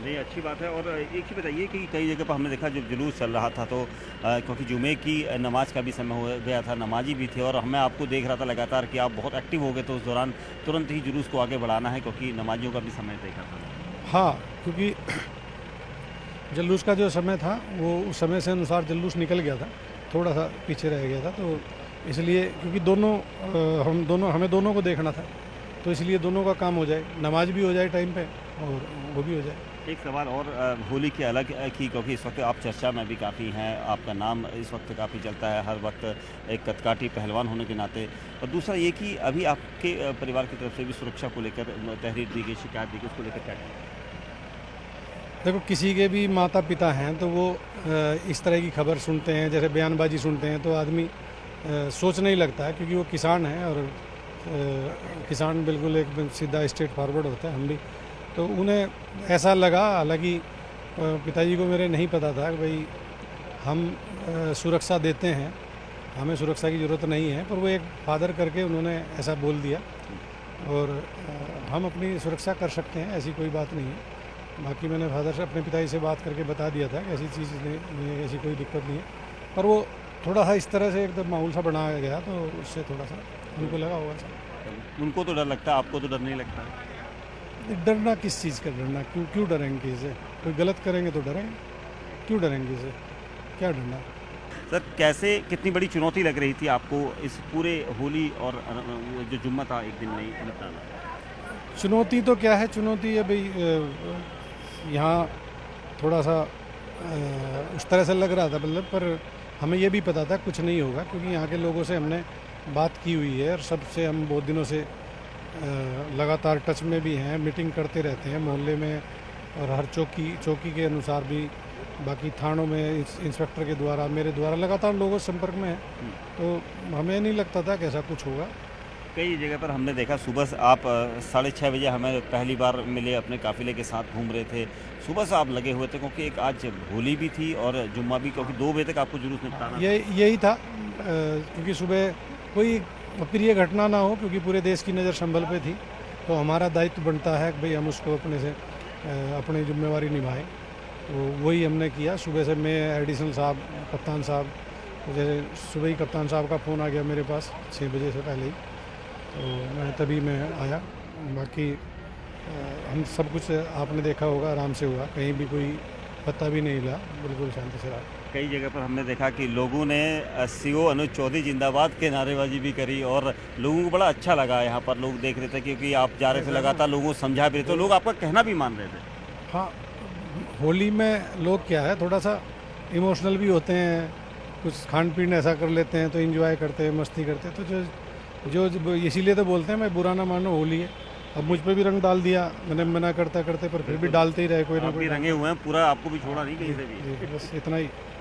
नहीं, अच्छी बात है। और एक चीज़ बताइए कि कई जगह पर हमने देखा जब जुलूस चल रहा था तो क्योंकि जुमे की नमाज का भी समय हो गया था, नमाजी भी थे और मैं आपको देख रहा था लगातार कि आप बहुत एक्टिव हो गए, तो उस दौरान तुरंत ही जुलूस को आगे बढ़ाना है क्योंकि नमाजियों का भी समय देखा था। हाँ, क्योंकि जुलूस का जो समय था वो उस समय से अनुसार जुलूस निकल गया था, थोड़ा सा पीछे रह गया था, तो इसलिए क्योंकि हमें दोनों को देखना था, तो इसलिए दोनों का काम हो जाए, नमाज भी हो जाए टाइम पे और वो भी हो जाए। एक सवाल और होली की अलग की क्योंकि इस वक्त आप चर्चा में भी काफ़ी हैं, आपका नाम इस वक्त काफ़ी चलता है हर वक्त एक कदकाठी पहलवान होने के नाते। और दूसरा ये कि अभी आपके परिवार की तरफ से भी सुरक्षा को लेकर तहरीर दी गई, शिकायत दी गई, उसको लेकर क्या कहें? देखो, किसी के भी माता पिता हैं तो वो इस तरह की खबर सुनते हैं, जैसे बयानबाजी सुनते हैं, तो आदमी सोचने ही लगता है, क्योंकि वो किसान हैं और किसान बिल्कुल एक सीधा स्ट्रेट फॉरवर्ड होता है, हम भी तो उन्हें ऐसा लगा। हालांकि पिताजी को मेरे नहीं पता था कि भाई हम सुरक्षा देते हैं, हमें सुरक्षा की ज़रूरत नहीं है, पर वो एक फादर करके उन्होंने ऐसा बोल दिया। और हम अपनी सुरक्षा कर सकते हैं, ऐसी कोई बात नहीं है। बाकी मैंने फादर से, अपने पिताजी से बात करके बता दिया था कि ऐसी चीज़ नहीं है, ऐसी कोई दिक्कत नहीं है, पर वो थोड़ा सा इस तरह से एकदम माहौल सा बनाया गया, तो उससे थोड़ा सा उनको लगा होगा ऐसा। उनको तो डर लगता है, आपको तो डर नहीं लगता? डरना किस चीज़ का डरना, क्यों क्यों डरेंगे किसी से? कोई गलत करेंगे तो डरेंगे, क्यों डरेंगे किसी से? क्या डरना? सर, कैसे कितनी बड़ी चुनौती लग रही थी आपको इस पूरे होली और वो जो जुम्मा था एक दिन में ही निपटाना? चुनौती तो क्या है, चुनौती है भाई, यहाँ थोड़ा सा उस तरह से लग रहा था, मतलब, पर हमें ये भी पता था कुछ नहीं होगा, क्योंकि यहाँ के लोगों से हमने बात की हुई है और सबसे हम बहुत दिनों से लगातार टच में भी हैं, मीटिंग करते रहते हैं मोहल्ले में, और हर चौकी के अनुसार भी, बाकी थानों में इंस्पेक्टर के द्वारा, मेरे द्वारा लगातार लोगों से संपर्क में है, तो हमें नहीं लगता था कि ऐसा कुछ होगा। कई जगह पर हमने देखा सुबह से आप 6:30 बजे हमें पहली बार मिले, अपने काफ़िले के साथ घूम रहे थे। सुबह से आप लगे हुए थे क्योंकि एक आज होली भी थी और जुम्मा भी, क्योंकि 2 बजे तक आपको जुलूस निपटाना था। यही था, क्योंकि सुबह कोई अप्रिय घटना ना हो, क्योंकि पूरे देश की नज़र संभल पे थी, तो हमारा दायित्व बनता है कि भाई हम उसको अपने से अपनी जिम्मेवारी निभाएं, तो वही हमने किया। सुबह से मैं, एडिशनल साहब, कप्तान साहब, तो जैसे सुबह ही कप्तान साहब का फ़ोन आ गया मेरे पास 6 बजे से पहले ही, तो तभी मैं आया। बाकी हम सब कुछ आपने देखा होगा, आराम से हुआ, कहीं भी कोई पता भी नहीं हिला, बिल्कुल शांति से रहा। कई जगह पर हमने देखा कि लोगों ने सीओ अनुज चौधरी जिंदाबाद के नारेबाजी भी करी और लोगों को बड़ा अच्छा लगा। यहाँ पर लोग देख रहे थे क्योंकि आप जा रहे थे, लगातार लोगों को समझा भी रहे थे, तो लोग आपका कहना भी मान रहे थे। हाँ, होली में लोग क्या है, थोड़ा सा इमोशनल भी होते हैं, कुछ खान पीन ऐसा कर लेते हैं, तो एंजॉय करते हैं, मस्ती करते हैं, तो जो इसीलिए तो बोलते हैं, मैं बुरा ना मानो, होली है। अब मुझ पे भी रंग डाल दिया, मैंने मना करते करते, पर फिर भी डालते ही रहे कोई ना आप कोई। भी रंगे हुए हैं, पूरा आपको भी छोड़ा नहीं कहीं से भी। जी, बस इतना ही।